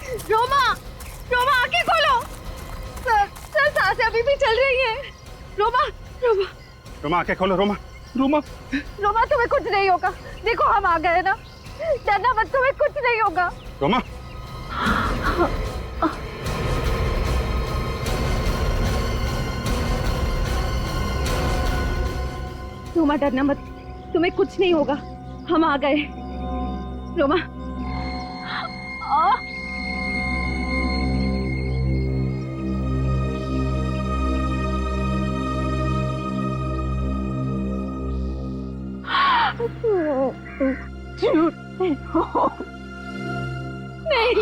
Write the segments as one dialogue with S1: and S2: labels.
S1: रोमा, रोमा आंखें खोलो। Sir, sir सांसें अभी भी चल रही हैं। रोमा, रोमा,
S2: रोमा आंखें खोलो। रोमा, रोमा,
S1: रोमा तुम्हें कुछ नहीं होगा। देखो हम आ गए ना, डरना मत, तुम्हें कुछ नहीं होगा।
S2: रोमा।
S1: रोमा डरना मत, तुम्हें कुछ नहीं होगा, हम आ गए। रोमा। नहीं,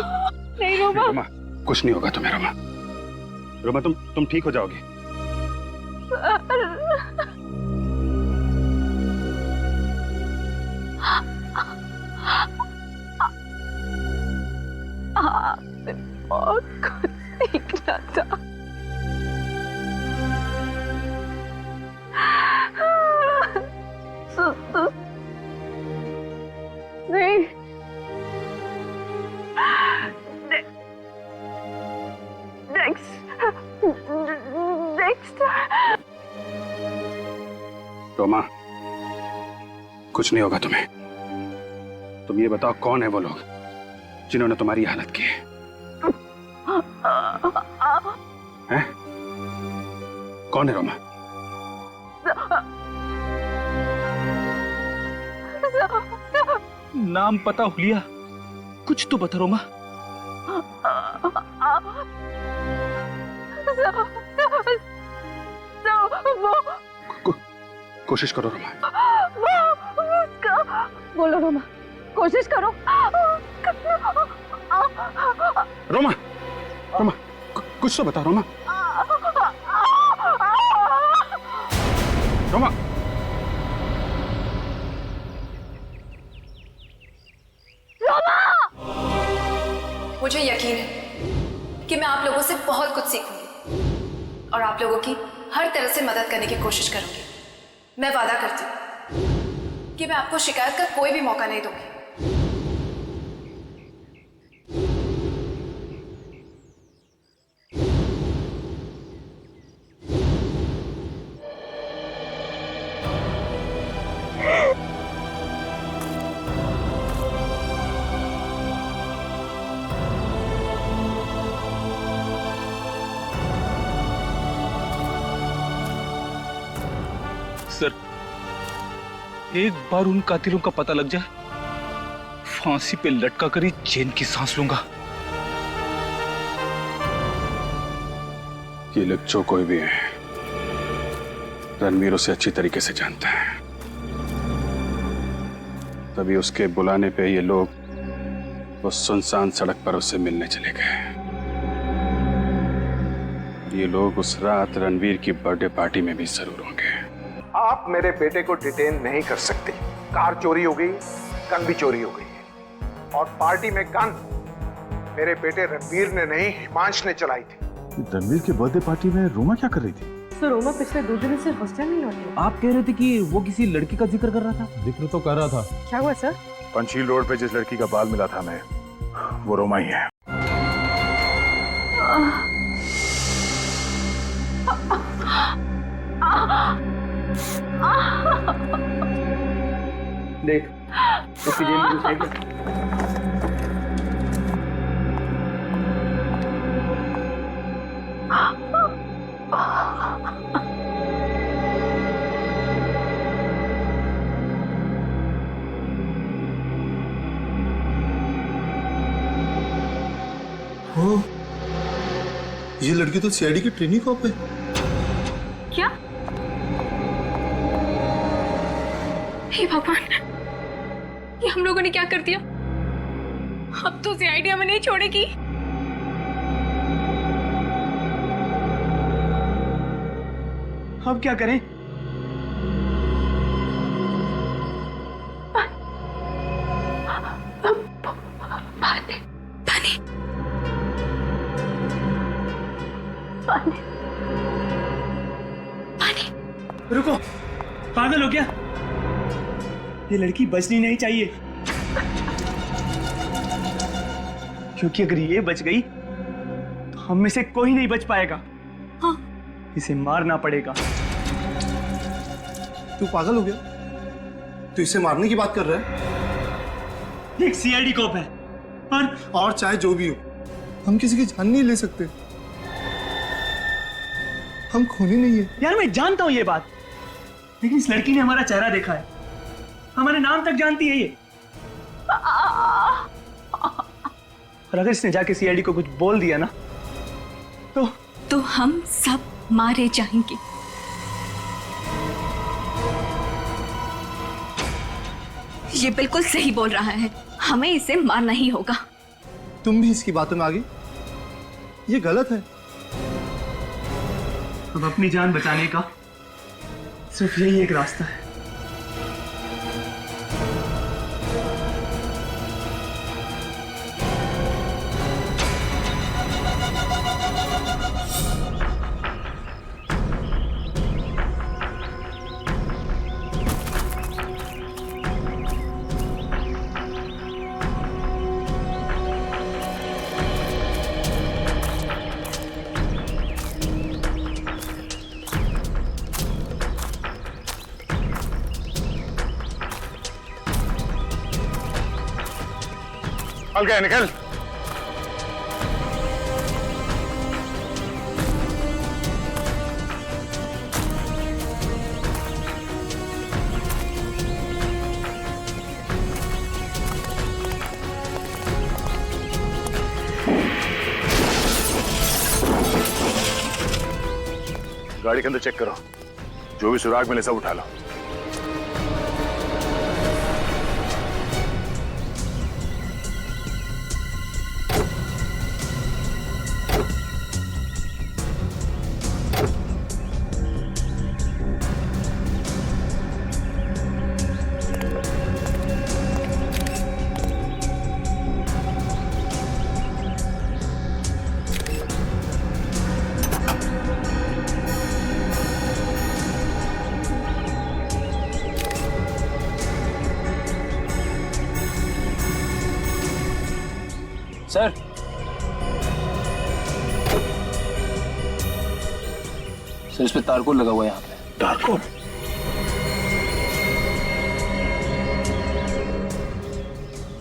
S1: नहीं रोमा।
S2: रोमा, कुछ नहीं होगा तुम्हें। रोमा, रोमा तुम ठीक हो जाओगी।
S1: बहुत कुछ सीखना था। नहीं, नेक्स्ट।
S2: रोमा, कुछ नहीं होगा तुम्हें। तुम ये बताओ कौन है वो लोग जिन्होंने तुम्हारी हालत की है? कौन है रोमा?
S3: नाम पता हुलिया, कुछ तो बता रोमा।
S2: कोशिश करो रोमा।
S1: बोलो रोमा, कोशिश करो।
S2: रोमा, रोमा, कुछ तो बता रोमा। रोमा,
S4: मुझे यकीन है कि मैं आप लोगों से बहुत कुछ सीखूंगी और आप लोगों की हर तरह से मदद करने की कोशिश करूंगी। मैं वादा करती हूँ कि मैं आपको शिकायत का कोई भी मौका नहीं दूंगी।
S3: सर, एक बार उन कातिलों का पता लग जाए, फांसी पे लटका कर ही चैन की सांस लूंगा।
S2: ये लोग जो कोई भी है, रणवीर उसे अच्छी तरीके से जानता है। तभी उसके बुलाने पे ये लोग उस सुनसान सड़क पर उससे मिलने चले गए। ये लोग उस रात रणवीर की बर्थडे पार्टी में भी जरूर होंगे।
S5: आप मेरे बेटे को डिटेन नहीं कर सकते। कार चोरी हो गई, गन भी चोरी हो गई है और पार्टी में गन मेरे बेटे रणवीर ने नहीं, हिमांश ने चलाई थी।
S6: रणवीर की बर्थडे पार्टी में रोमा क्या कर रही थी?
S7: सर, रोमा पिछले 2 दिनों से हॉस्टल नहीं लौटी।
S6: आप कह रहे थे कि वो किसी लड़की का जिक्र कर रहा था।
S8: जिक्र तो कर रहा था।
S7: क्या हुआ सर?
S5: पंचशील रोड पे जिस लड़की का बाल मिला था मैं, वो रोमा ही है।
S3: देख, उसकी जेब में कुछ है क्या?
S8: ओ, ये लड़की तो सीआईडी की ट्रेनिंग कॉप है।
S7: क्या? हे भगवान, ये हम लोगों ने क्या कर दिया? अब तो सीआईडी हमें नहीं छोड़ेगी।
S3: अब क्या करें?
S7: पानी, पानी, पानी, पानी।
S3: रुको, पागल हो क्या? ये लड़की बचनी नहीं चाहिए।
S9: क्योंकि अगर ये बच गई तो हम में से कोई नहीं बच पाएगा।
S7: हाँ।
S9: इसे मारना पड़ेगा।
S8: तू पागल हो गया? तू इसे मारने की बात कर रहा है?
S9: एक सीआईडी कॉप है
S8: और चाहे जो भी हो, हम किसी की जान नहीं ले सकते। हम खूनी नहीं है।
S9: यार मैं जानता हूं ये बात, लेकिन इस लड़की ने हमारा चेहरा देखा है, हमारे नाम तक जानती है ये। और अगर इसने जाके सीआईडी को कुछ बोल दिया ना
S7: तो हम सब मारे जाएंगे। ये बिल्कुल सही बोल रहा है, हमें इसे मारना ही होगा।
S8: तुम भी इसकी बातों में आ गई? ये गलत है।
S9: अब अपनी जान बचाने का सिर्फ यही एक रास्ता है।
S2: निकल गया, निकल। गाड़ी के अंदर चेक करो, जो भी सुराग मिले सब उठा लो।
S6: सर, सर इस पे तारकोल लगा हुआ है यहाँ पे।
S2: तारकोल?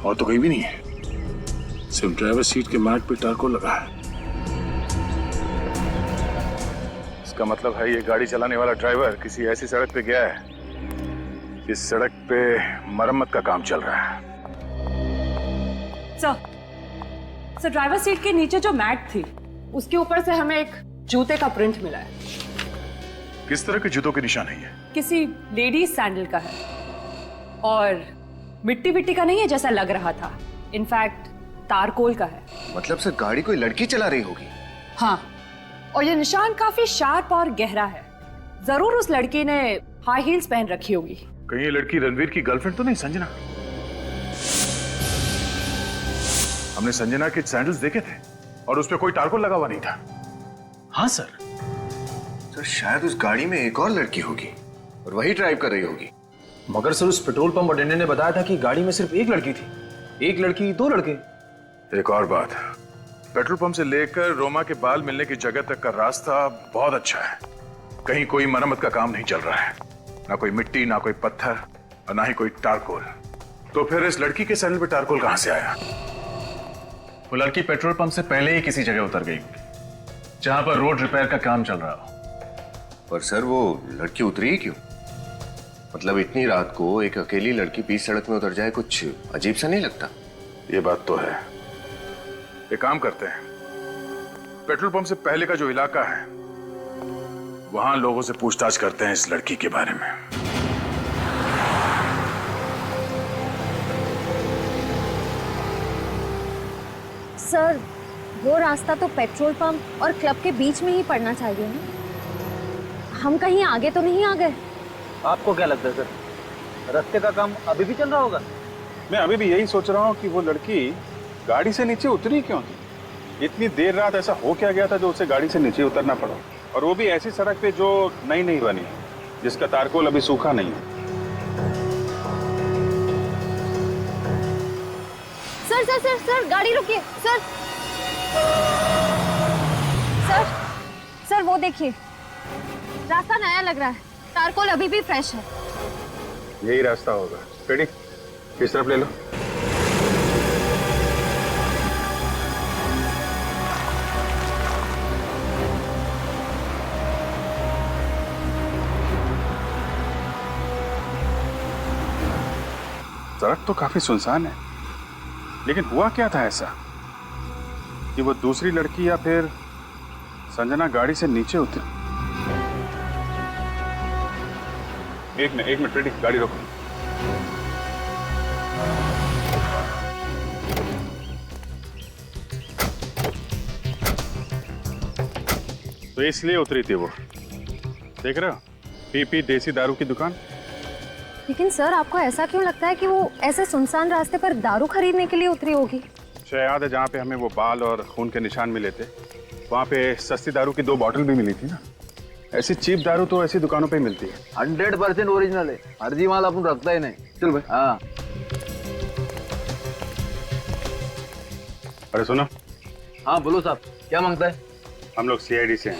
S2: और तो कहीं भी नहीं है, सिर्फ ड्राइवर सीट के मैट पे तारकोल लगा है। इसका मतलब है ये गाड़ी चलाने वाला ड्राइवर किसी ऐसी सड़क पे गया है जिस सड़क पे मरम्मत का काम चल रहा है।
S1: सर ड्राइवर सीट के नीचे जो मैट थी उसके ऊपर से हमें एक जूते का प्रिंट मिला है।
S2: किस तरह के जूतों के निशान है ये?
S1: किसी लेडीज सैंडल का है और मिट्टी विट्टी का नहीं है जैसा लग रहा था, इनफैक्ट तारकोल का है।
S5: मतलब सर गाड़ी कोई लड़की चला रही होगी?
S1: हाँ, और ये निशान काफी शार्प और गहरा है। जरूर उस लड़की ने हाई हील्स पहन रखी होगी।
S2: कहीं ये लड़की रणवीर की गर्लफ्रेंड तो नहीं संजना? हमने संजना के सैंडल्स देखे थे और उस पे कोई तारकोल लगा हुआ नहीं था।
S6: हाँ सर।
S5: सर शायद उस गाड़ी में एक और लड़की होगी और वही ड्राइव कर रही होगी।
S6: मगर सर उस पेट्रोल पंप अटेंडेंट ने बताया था कि गाड़ी में सिर्फ एक लड़की थी। एक लड़की, दो लड़के।
S2: एक और बात, पेट्रोल पंप से लेकर रोमा के बाल मिलने की जगह तक का रास्ता बहुत अच्छा है। कहीं कोई मरम्मत का काम नहीं चल रहा है, ना कोई मिट्टी, ना कोई पत्थर और ना ही कोई टारकोल। तो फिर इस लड़की के सैंडल पे टारकोल कहां से आया?
S6: वो लड़की पेट्रोल पंप से पहले ही किसी जगह उतर गई जहां पर रोड रिपेयर का काम चल रहा हो।
S5: पर सर वो लड़की उतरी ही क्यों? मतलब इतनी रात को एक अकेली लड़की बीच सड़क में उतर जाए, कुछ अजीब सा नहीं लगता?
S2: ये बात तो है। एक काम करते हैं, पेट्रोल पंप से पहले का जो इलाका है वहां लोगों से पूछताछ करते हैं इस लड़की के बारे में।
S10: सर वो रास्ता तो पेट्रोल पंप और क्लब के बीच में ही पड़ना चाहिए ना। हम कहीं आगे तो नहीं आ गए?
S6: आपको क्या लगता है सर, रास्ते का काम अभी भी चल रहा होगा?
S2: मैं अभी भी यही सोच रहा हूँ कि वो लड़की गाड़ी से नीचे उतरी क्यों थी? इतनी देर रात ऐसा हो क्या गया था जो उसे गाड़ी से नीचे उतरना पड़ा, और वो भी ऐसी सड़क पे जो नई नहीं बनी है, जिसका तारकोल अभी सूखा नहीं है।
S10: Sir sir sir sir sir गाड़ी रुकिए सर। सर सर वो देखिए, रास्ता नया लग रहा है, तारकोल अभी भी फ्रेश है।
S2: यही रास्ता होगा। रेडी, किस तरफ ले लो। सड़क तो काफी सुनसान है, लेकिन हुआ क्या था ऐसा कि वो दूसरी लड़की या फिर संजना गाड़ी से नीचे उतरी? एक मिनट रेडी, गाड़ी रोको। तो इसलिए उतरी थी वो, देख रहे हो, पीपी देसी दारू की दुकान।
S10: लेकिन सर आपको ऐसा क्यों लगता है कि वो ऐसे सुनसान रास्ते पर दारू खरीदने के लिए उतरी होगी?
S2: शायद याद है जहाँ पे हमें वो बाल और खून के निशान मिले थे, वहाँ पे सस्ती दारू की 2 बॉटल भी मिली थी ना। ऐसी चीप दारू तो ऐसी दुकानों पे मिलती है।
S11: 100% ओरिजिनल है, फर्जी माल अपन रखता ही नहीं।
S2: चल भाई।
S11: हाँ
S2: अरे सुनो।
S11: हाँ बोलो साहब, क्या मांगता है?
S2: हम लोग सीआईडी से हैं।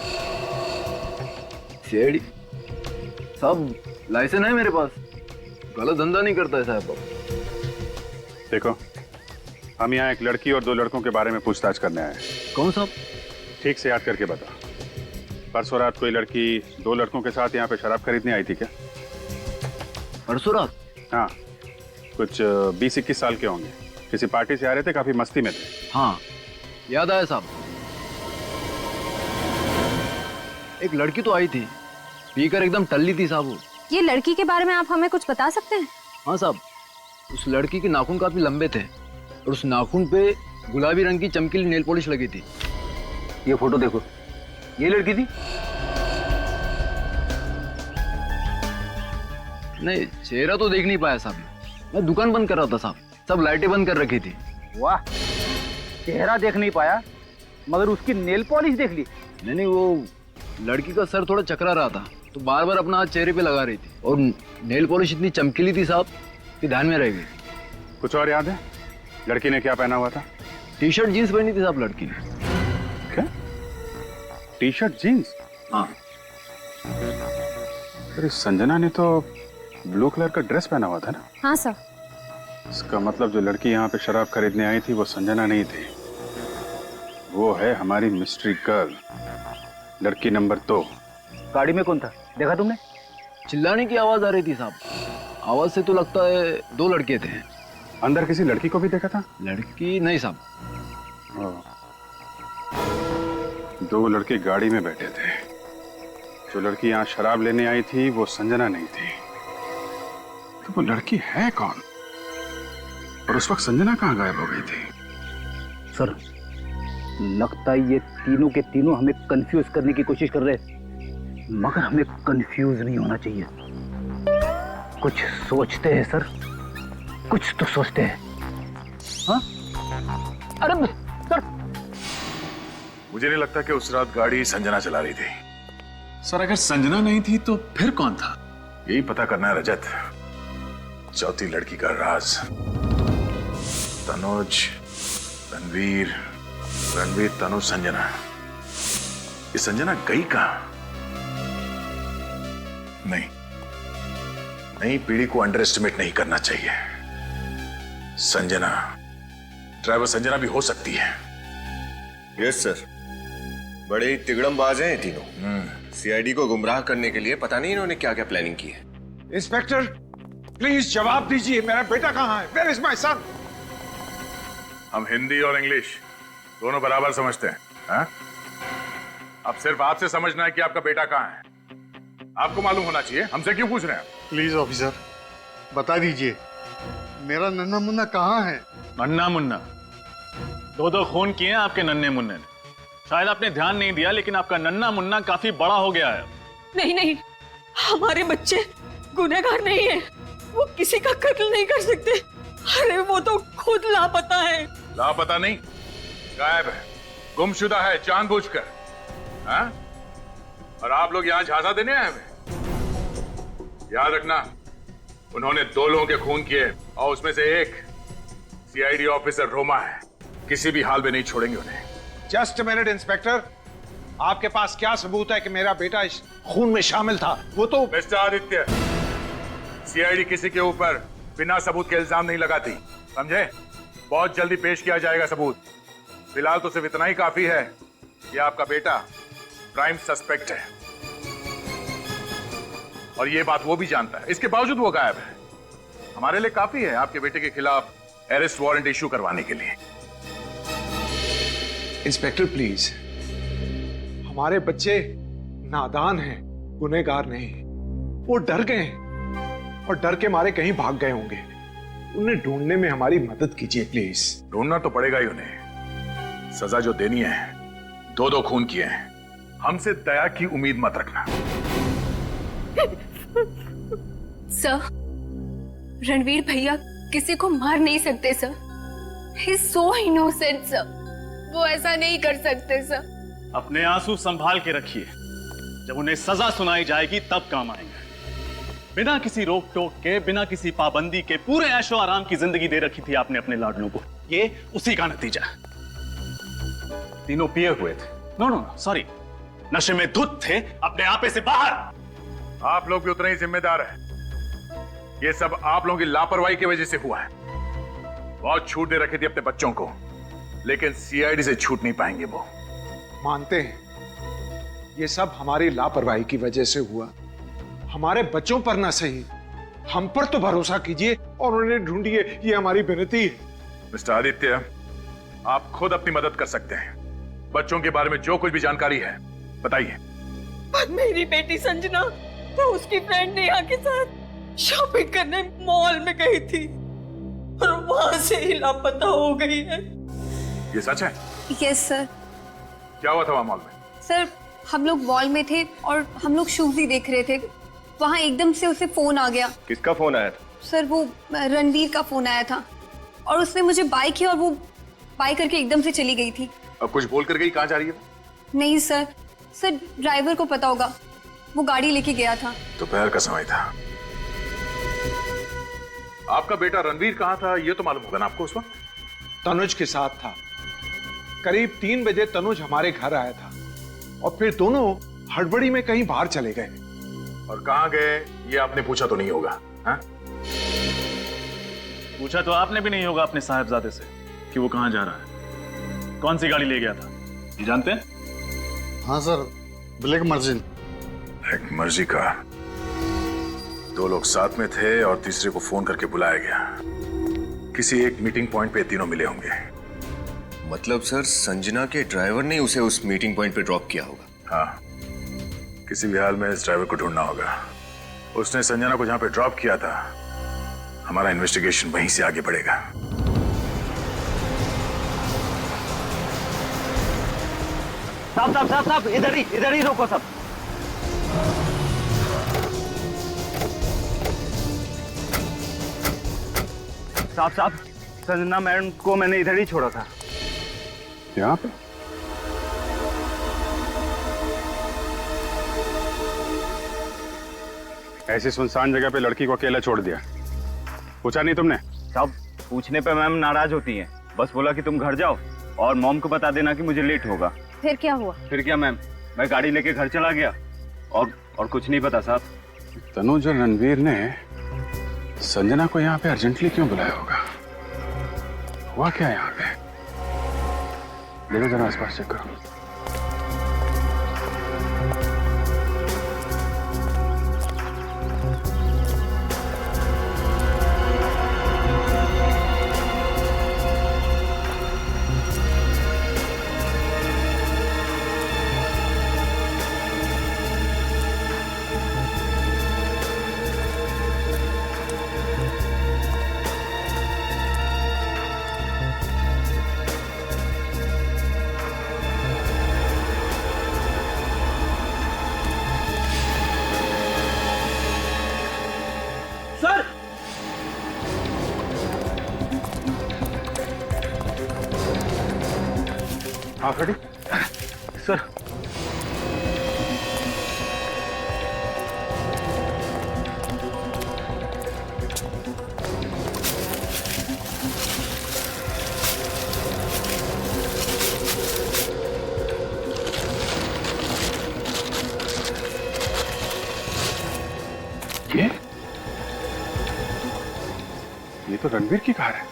S11: सीआईडी साहब, लाइसेंस है मेरे पास, गलत धंधा नहीं करता है साहब।
S2: देखो, हम यहाँ एक लड़की और 2 लड़कों के बारे में पूछताछ करने आए हैं।
S11: कौन साहब?
S2: ठीक से याद करके बता। परसों रात कोई लड़की 2 लड़कों के साथ यहाँ पे शराब खरीदने आई थी क्या?
S11: परसों रात?
S2: हाँ, कुछ 20-21 साल के होंगे, किसी पार्टी से आ रहे थे, काफी मस्ती में थे।
S11: हाँ याद आया साहब, एक लड़की तो आई थी, पीकर एकदम टल्ली थी साहब वो।
S10: ये लड़की के बारे में आप हमें कुछ बता सकते हैं?
S11: हाँ साहब, उस लड़की के नाखून काफी लंबे थे और उस नाखून पे गुलाबी रंग की चमकीली नेल पॉलिश लगी थी। ये फोटो देखो, ये लड़की थी। नहीं, चेहरा तो देख नहीं पाया साहब, मैं दुकान बंद कर रहा था साहब, सब लाइटें बंद कर रखी थी।
S9: वाह, चेहरा देख नहीं पाया मगर उसकी नेल पॉलिश देख ली?
S11: नहीं, वो लड़की का सर थोड़ा चकरा रहा था तो बार बार अपना हाथ चेहरे पे लगा रही थी और नेल पॉलिश इतनी चमकीली थी साहब कि ध्यान में रह गई।
S2: कुछ और याद है लड़की ने क्या पहना हुआ था?
S11: टी शर्ट जीन्स पहनी थी साहब लड़की ने।
S2: क्या? T shirt jeans?
S11: हाँ।
S2: अरे संजना ने तो ब्लू कलर का ड्रेस पहना हुआ था ना?
S10: हाँ सर।
S2: इसका मतलब जो लड़की यहाँ पे शराब खरीदने आई थी वो संजना नहीं थी, वो है हमारी मिस्ट्री गर्ल, लड़की नंबर 2।
S9: गाड़ी में कौन था, देखा तुमने?
S11: चिल्लाने की आवाज आ रही थी साहब, आवाज से तो लगता है 2 लड़के थे।
S2: अंदर किसी लड़की को भी देखा था?
S11: लड़की नहीं साहब।
S2: 2 लड़के गाड़ी में बैठे थे, जो लड़की यहाँ शराब लेने आई थी वो संजना नहीं थी, तो वो लड़की है कौन? और उस वक्त संजना कहाँ गायब हो गई थी?
S9: सर लगता है ये तीनों के तीनों हमें कंफ्यूज करने की कोशिश कर रहे हैं, मगर हमें कंफ्यूज नहीं होना चाहिए। कुछ सोचते हैं सर, कुछ तो सोचते हैं। हाँ? अरे सर,
S2: मुझे नहीं लगता कि उस रात गाड़ी संजना चला रही थी।
S6: सर अगर संजना नहीं थी तो फिर कौन था?
S2: यही पता करना है रजत, चौथी लड़की का राज। तनुज, रणवीर, तनु, संजना। ये संजना गई कहां? नहीं, पीढ़ी को अंडर एस्टिमेट नहीं करना चाहिए। संजना, ड्राइवर संजना भी हो सकती है।
S12: यस सर, बड़े ही तिगड़मबाज हैं ये तीनों। सीआईडी को गुमराह करने के लिए पता नहीं इन्होंने क्या क्या प्लानिंग की है।
S5: इंस्पेक्टर प्लीज जवाब दीजिए, मेरा बेटा कहाँ है? Where is my son?
S2: हम हिंदी और इंग्लिश दोनों बराबर समझते हैं, हाँ? अब सिर्फ आपसे समझना है कि आपका बेटा कहाँ है। आपको मालूम होना चाहिए, हमसे क्यों पूछ रहे हैं?
S8: प्लीज ऑफिसर बता दीजिए, मेरा नन्हा मुन्ना कहाँ है?
S6: नन्ना मुन्ना? 2 खून किए हैं आपके नन्हे मुन्ने ने। शायद आपने ध्यान नहीं दिया, लेकिन आपका नन्ना मुन्ना काफी बड़ा हो गया है।
S7: नहीं, हमारे बच्चे गुनहगार नहीं है, वो किसी का कत्ल नहीं कर सकते। अरे वो तो खुद लापता है।
S2: लापता नहीं, गायब है, गुमशुदा है जानबूझकर, हाँ? और आप लोग यहाँ झांसा देने आए हैं? याद रखना, उन्होंने 2 लोगों के खून किए और उसमें से एक सीआईडी ऑफिसर रोमा है, किसी भी हाल में नहीं छोड़ेंगे उन्हें।
S5: जस्ट मिनट इंस्पेक्टर, आपके पास क्या सबूत है कि मेरा बेटा इस खून में शामिल था? वो तो
S2: मिस्टर आदित्य, सीआईडी किसी के ऊपर बिना सबूत के इल्जाम नहीं लगाती, समझे? बहुत जल्दी पेश किया जाएगा सबूत। फिलहाल तो सिर्फ इतना ही काफी है कि आपका बेटा प्राइम सस्पेक्ट है, और ये बात वो भी जानता है। इसके बावजूद वो गायब है। हमारे लिए काफी है आपके बेटे के खिलाफ अरेस्ट वारंट इशू करवाने के लिए।
S5: इंस्पेक्टर प्लीज, हमारे बच्चे नादान हैं, गुनहगार नहीं। वो डर गए हैं और डर के मारे कहीं भाग गए होंगे। उन्हें ढूंढने में हमारी मदद कीजिए प्लीज।
S2: ढूंढना तो पड़ेगा ही उन्हें। सजा जो देनी है, 2-2 खून किए हैं। हमसे दया की उम्मीद मत रखना।
S4: सर, रणवीर भैया किसी को मार नहीं सकते sir. He is so innocent sir, वो ऐसा नहीं कर सकते सर।
S6: अपने आंसू संभाल के रखिए, जब उन्हें सजा सुनाई जाएगी तब काम आएंगे। बिना किसी रोक टोक के, बिना किसी पाबंदी के पूरे ऐशो आराम की जिंदगी दे रखी थी आपने अपने लाडलों को। ये उसी का नतीजा है। तीनों पिए हुए थे, नो सॉरी, नशे में धुत थे, अपने आपे से बाहर।
S2: आप लोग भी उतने ही जिम्मेदार हैं। ये सब आप लोगों की लापरवाही की वजह से हुआ है। बहुत छूट दे रखी थी अपने बच्चों को, लेकिन सीआईडी से छूट नहीं पाएंगे वो।
S5: मानते हैं ये सब हमारी लापरवाही की वजह से हुआ। हमारे बच्चों पर ना सही, हम पर तो भरोसा कीजिए और उन्हें ढूंढिए, ये हमारी विनती है।
S2: मिस्टर आदित्य, आप खुद अपनी मदद कर सकते हैं। बच्चों के बारे में जो कुछ भी जानकारी है बताइए।
S7: पर मेरी बेटी संजना तो उसकी फ्रेंड नेहा के साथ शॉपिंग करने मॉल में गई थी और वहां से ही लापता हो गई है।
S2: ये सच है?
S10: Yes sir.
S2: क्या हुआ था वहां मॉल में?
S10: सर, हम लोग मॉल में थे और हम लोग शूज ही देख रहे थे। वहाँ एकदम से उसे फोन आ गया।
S12: किसका फोन आया था?
S10: सर, वो रणवीर का फोन आया था और उसने मुझे बाय किया और वो बाय करके एकदम से चली गई थी।
S2: अब कुछ बोल कर गई? कहाँ जा रही है?
S10: नहीं सर, ड्राइवर को पता होगा, वो गाड़ी लेके गया था।
S2: दोपहर का समय था। आपका बेटा रणवीर कहाँ था ये तो मालूम होगा ना आपको उस वक्त?
S5: तनुज के साथ था। करीब 3 बजे तनुज हमारे घर आया था और फिर दोनों हड़बड़ी में कहीं बाहर चले गए।
S2: और कहाँ गए ये आपने पूछा तो नहीं होगा? हा?
S6: पूछा तो आपने भी नहीं होगा अपने साहबजादे से कि वो कहाँ जा रहा है, कौन सी गाड़ी ले गया था, ये जानते हैं?
S8: हाँ सर, ब्लैक मर्जिन।
S2: ब्लैक मर्जी का 2 लोग साथ में थे और तीसरे को फोन करके बुलाया गया। किसी एक मीटिंग पॉइंट पे तीनों मिले होंगे।
S12: मतलब सर, संजना के ड्राइवर ने उसे उस मीटिंग पॉइंट पे ड्रॉप किया होगा?
S2: हाँ, किसी भी हाल में इस ड्राइवर को ढूंढना होगा। उसने संजना को जहां पे ड्रॉप किया था, हमारा इन्वेस्टिगेशन वहीं से आगे बढ़ेगा।
S9: साहब, इधर ही रोको सब। साहब, संजना मैडम को मैंने इधर ही छोड़ा था।
S2: यहाँ पे?
S13: ऐसी सुनसान जगह पे लड़की को अकेला छोड़ दिया, पूछा नहीं तुमने?
S9: साहब, पूछने पे मैम नाराज होती हैं। बस बोला कि तुम घर जाओ और मॉम को बता देना कि मुझे लेट होगा।
S10: फिर क्या हुआ?
S9: फिर क्या मैम, मैं गाड़ी लेके घर चला गया और कुछ नहीं पता साहब।
S13: तनुज और रणवीर ने संजना को यहाँ पे अर्जेंटली क्यों बुलाया होगा? हुआ क्या यहाँ पे? देखो जरा आसपास चेक करो।
S2: हाँ खड़ी
S9: सर।
S13: तो रणवीर की कार है।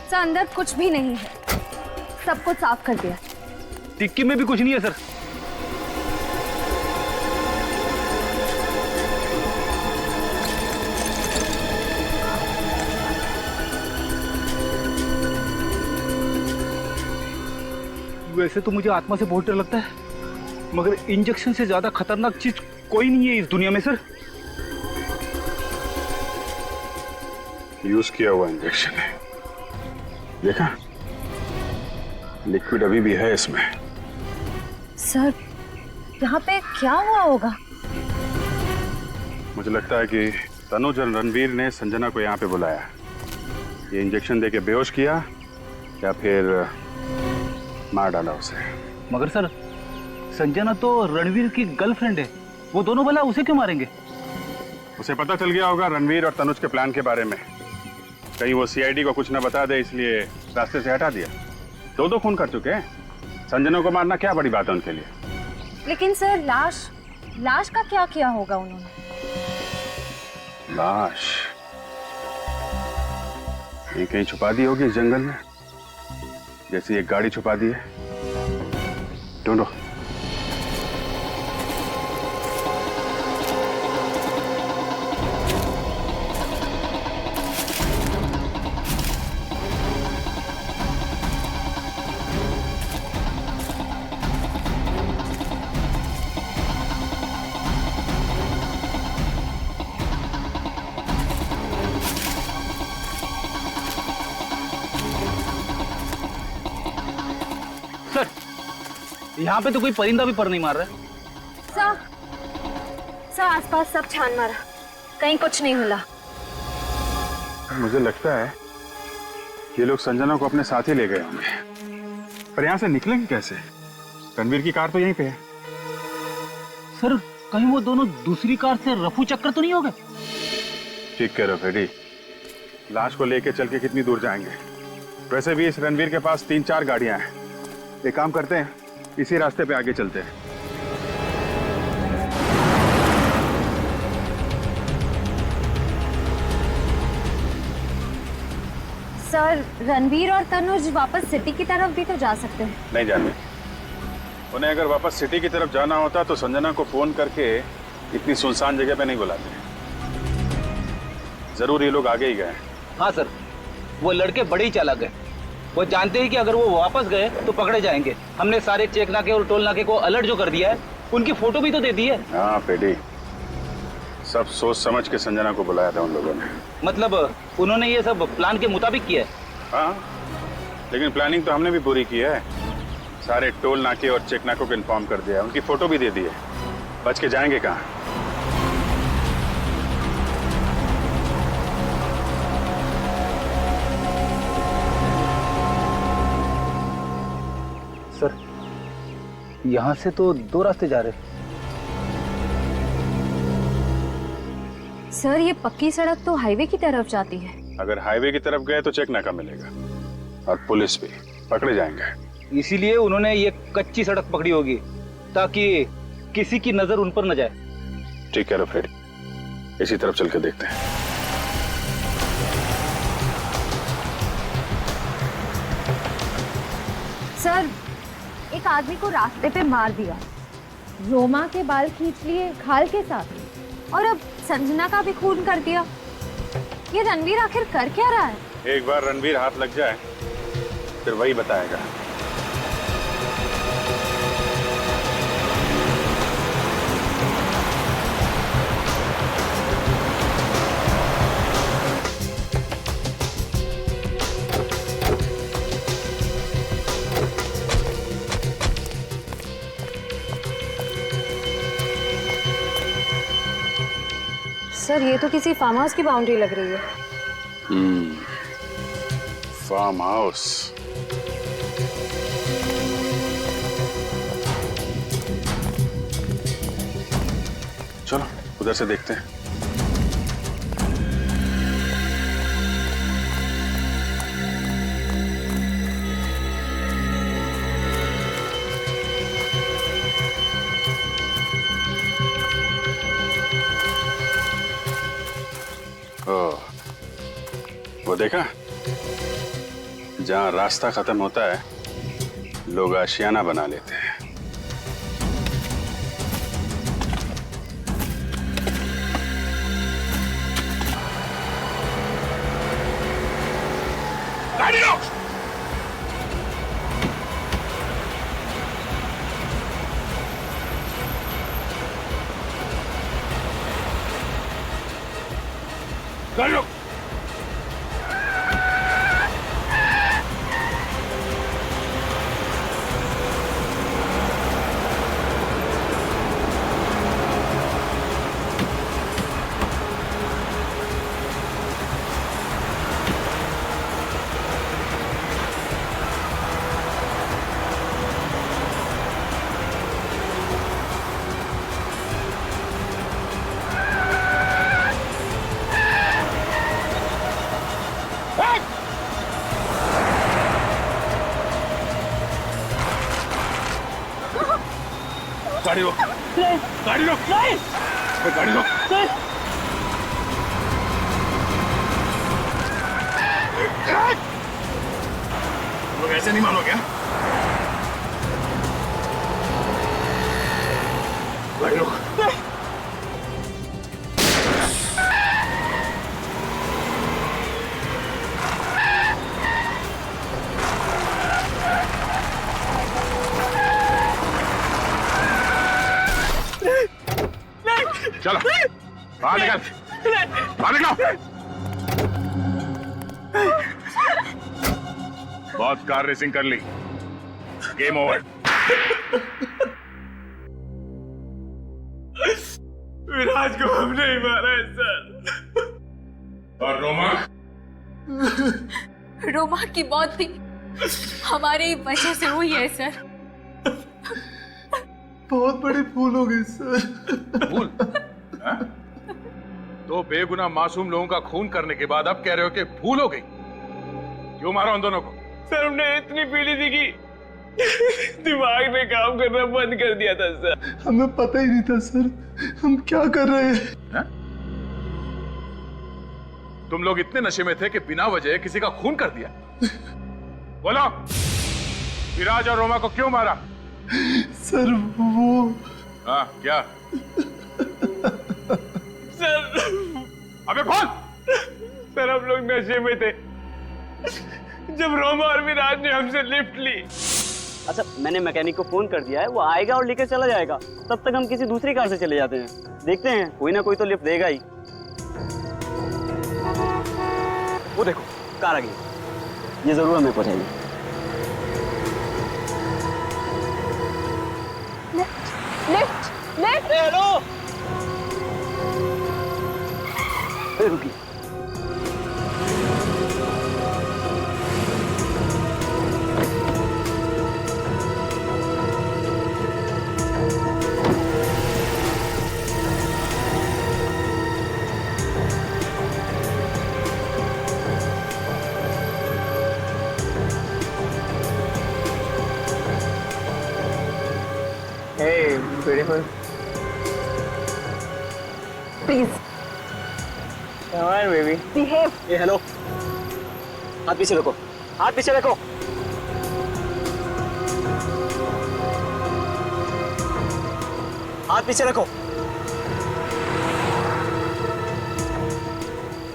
S10: सर अंदर कुछ भी नहीं है, सब कुछ साफ कर दिया।
S3: टिक्की में भी कुछ नहीं है सर। वैसे तो मुझे आत्मा से बहुत डर लगता है, मगर इंजेक्शन से ज्यादा खतरनाक चीज कोई नहीं है इस दुनिया में सर।
S13: यूज किया हुआ इंजेक्शन है, देखा? लिक्विड अभी भी है इसमें।
S10: सर यहाँ पे क्या हुआ होगा?
S13: मुझे लगता है कि तनुज और रणवीर ने संजना को यहाँ पे बुलाया, ये इंजेक्शन देके बेहोश किया या फिर मार डाला उसे।
S3: मगर सर संजना तो रणवीर की गर्लफ्रेंड है, वो दोनों भला उसे क्यों मारेंगे?
S13: उसे पता चल गया होगा रणवीर और तनुज के प्लान के बारे में, कहीं वो सीआईडी को कुछ न बता दे इसलिए रास्ते से हटा दिया। दो खून कर चुके हैं, संजना को मारना क्या बड़ी बात है उनके लिए।
S10: लेकिन सर लाश का क्या किया होगा उन्होंने?
S13: लाश ये कहीं छुपा दी होगी इस जंगल में, जैसे एक गाड़ी छुपा दी है। ढूंढो।
S3: यहाँ पे तो कोई परिंदा भी पर नहीं मार रहा है।
S10: सर आसपास सब छान मारा, कहीं कुछ नहीं मिला।
S13: मुझे लगता है ये लोग संजना को अपने साथ ही ले गए होंगे, पर यहाँ से निकलेंगे कैसे? रणवीर की कार तो यहीं पे है।
S3: सर कहीं वो दोनों दूसरी कार से रफू चक्कर तो नहीं हो गए?
S13: ठीक कह रहे हो फेडी, लाश को लेके चल के कितनी दूर जाएंगे? वैसे भी इस रणवीर के पास 3-4 गाड़ियां हैं। एक काम करते हैं, इसी रास्ते पे आगे चलते हैं।
S10: सर रणवीर और तनुज वापस सिटी की तरफ भी तो जा सकते हैं।
S13: नहीं जाते, उन्हें अगर वापस सिटी की तरफ जाना होता तो संजना को फोन करके इतनी सुनसान जगह पे नहीं बुलाते। जरूर ये लोग आगे ही गए।
S3: हाँ सर, वो लड़के बड़े ही चालाक है, वो जानते हैं कि अगर वो वापस गए तो पकड़े जाएंगे। हमने सारे चेक नाके और टोल नाके को अलर्ट जो कर दिया है, उनकी फोटो भी तो दे दी है।
S13: हाँ पेडी, सब सोच समझ के संजना को बुलाया था उन लोगों ने।
S3: मतलब उन्होंने ये सब प्लान के मुताबिक किया है?
S13: हाँ, लेकिन प्लानिंग तो हमने भी पूरी की है। सारे टोल नाके और चेक नाकों को इन्फॉर्म कर दिया, उनकी फोटो भी दे दी है। बच के जाएंगे कहाँ?
S3: सर यहाँ से तो 2 रास्ते जा रहे हैं।
S10: सर ये पक्की सड़क तो हाईवे की तरफ जाती है।
S13: अगर हाईवे की तरफ गए तो चेक नाका मिलेगा और पुलिस भी, पकड़े जाएंगे।
S3: इसीलिए उन्होंने ये कच्ची सड़क पकड़ी होगी ताकि किसी की नजर उन पर न जाए।
S13: ठीक है फ्रेडी, इसी तरफ चल के देखते हैं।
S10: सर एक आदमी को रास्ते पे मार दिया, रोमा के बाल खींच लिए खाल के साथ, और अब संजना का भी खून कर दिया। ये रणवीर आखिर कर क्या रहा है?
S13: एक बार रणवीर हाथ लग जाए फिर वही बताएगा।
S10: सर ये तो किसी फार्म हाउस की बाउंड्री लग रही है।
S13: Farm house. चलो उधर से देखते हैं। वो देखा, जहां रास्ता खत्म होता है लोग आशियाना बना लेते हैं।
S2: गाड़ी रोक! गाड़ी रोक! गाड़ी रोक! गाड़ी रोक! गाड़ी रोक! लोग ऐसे नहीं मानोगे? गाड़ी रोक! चलो बाहर निकल, बाहर निकलो। बहुत कार रेसिंग कर ली, गेम ओवर।
S14: विराज को हमने ही मारा है सर।
S2: और रोमा?
S10: रोमा की मौत भी हमारी वजह से हुई है सर।
S14: बहुत बड़े भूल हो गए सर।
S2: भूल? दो बेगुनाह मासूम लोगों का खून करने के बाद अब कह रहे हो कि भूल हो गई? क्यों मारा उन दोनों को?
S14: सर हमने इतनी पीड़ी थी कि दिमाग ने काम करना बंद कर दिया था सर। हमें पता ही नहीं था सर हम क्या कर रहे हैं।
S2: तुम लोग इतने नशे में थे कि बिना वजह किसी का खून कर दिया। बोलो, विराज और रोमा को क्यों मारा?
S14: सर वो
S2: हाँ क्या?
S14: सर
S2: अबे बोल!
S14: सर हम लोग नशे में थे जब रोमा और विराज ने हमसे लिफ्ट ली।
S15: अच्छा मैंने मैकेनिक को फोन कर दिया है, वो आएगा और लेकर चला जाएगा। तब तक हम किसी दूसरी कार से चले जाते हैं। देखते हैं कोई ना कोई तो लिफ्ट देगा ही। वो देखो कार आ गई, ये जरूर हमें पहुंचाएगी।
S10: लिफ्ट लिफ्ट
S15: हेलो रुकी।
S14: Hey, beautiful.
S10: Please
S15: Come on, baby.
S10: Behave.
S15: ये हेलो, हाथ पीछे रखो, हाथ पीछे रखो। हाथ पीछे रखो।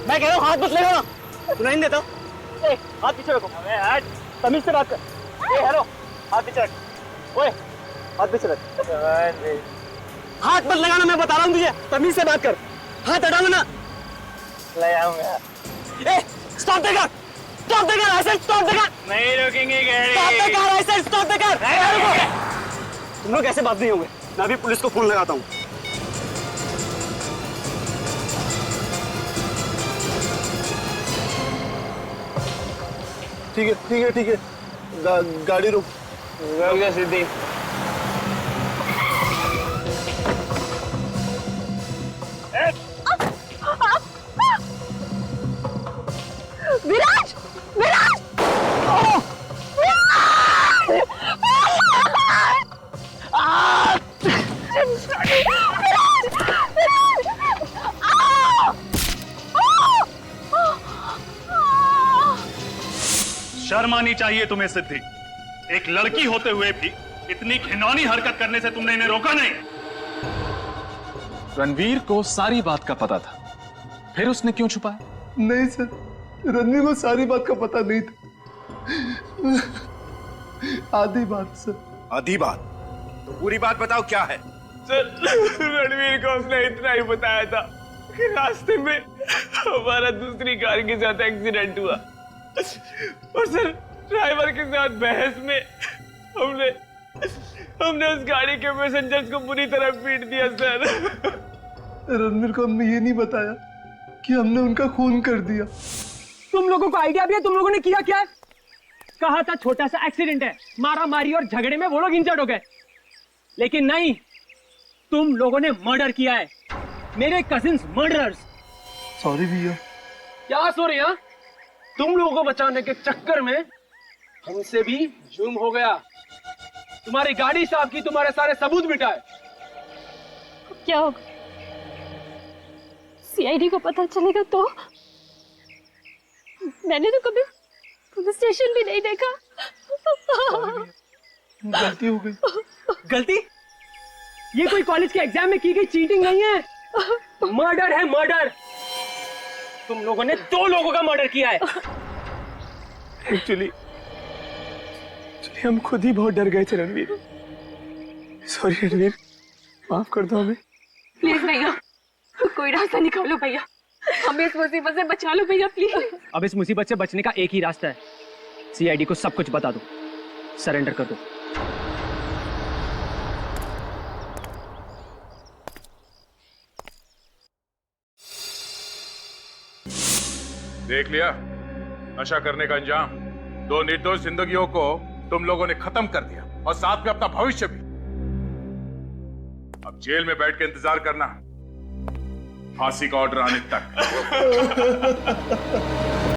S15: मैं कह रहा हूँ हाथ मत लगाना, सुनाई नहीं देता। ए, हाथ पीछे रखो। अबे हट, तमीज से बात कर। ए हेलो, हाथ पीछे रख। ओए, हाथ पीछे रख। हाथ मत लगाना, मैं बता रहा हूँ तुझे, तमीज से बात कर। हाथ हटाओ ना। लगाऊंगा। ए, stop the car! Stop the car! I said stop the car!
S14: नहीं रोकेंगे गाड़ी।
S15: Stop the car! I said stop the car! तुम लोग ऐसे बात नहीं होंगे। मैं अभी पुलिस को फोन लगाता हूँ।
S14: ठीक है ठीक है ठीक है, गाड़ी रुक गया सिद्धि।
S10: विराज विराज
S6: शर्म आनी चाहिए तुम्हें सिद्धि। एक लड़की होते हुए भी इतनी घिनौनी हरकत करने से तुमने इन्हें रोका नहीं। रणवीर को सारी बात का पता था, फिर उसने क्यों छुपाया?
S14: नहीं सर, रणवीर को सारी बात का पता नहीं था। आधी बात सर।
S12: आधी बात? तो पूरी बात बताओ, क्या है?
S14: सर, रणवीर को हमने इतना ही बताया था कि रास्ते में हमारा दूसरी कार के साथ एक्सीडेंट हुआ और सर ड्राइवर के साथ बहस में हमने उस गाड़ी के पैसेंजर्स को बुरी तरह पीट दिया सर। रणवीर को हमने ये नहीं बताया कि हमने उनका खून कर दिया।
S15: तुम लोगों को आइडिया भी है तुम लोगों ने किया क्या? कहा था छोटा सा एक्सीडेंट है, मारा मारी और झगड़े में वो लोग इंजर्ड हो गए, लेकिन नहीं, तुम लोगों ने मर्डर किया है, मेरे कजिन्स मर्डरर्स।
S14: सॉरी भैया।
S15: क्या सॉरी? हाँ, तुम लोगों को बचाने के चक्कर में हमसे भी जुर्म हो गया। तुम्हारी गाड़ी साहब की, तुम्हारे सारे सबूत मिटाए।
S10: क्या होगा? सीआईडी को पता चलेगा तो? मैंने तो कभी पुलिस स्टेशन भी नहीं देखा।
S14: गलती हो गई।
S15: गलती? ये कोई कॉलेज के एग्जाम में की गई चीटिंग नहीं है, मर्डर है, मर्डर। तुम लोगों ने 2 लोगों का मर्डर किया है।
S14: एक्चुअली हम खुद ही बहुत डर गए थे रणवीर। सॉरी रणवीर, माफ कर दो हमें।
S10: प्लीज भैया, कोई रास्ता निकालो भैया, हमें इस मुसीबत से बचा लो भैया प्लीज।
S15: अब इस मुसीबत से बचने का एक ही रास्ता है, सीआईडी को सब कुछ बता दो, सरेंडर कर दो।
S2: देख लिया नशा करने का अंजाम। 2 निर्दोष जिंदगियों को तुम लोगों ने खत्म कर दिया और साथ में अपना भविष्य भी। अब जेल में बैठ के इंतजार करना फांसी का ऑर्डर आने तक।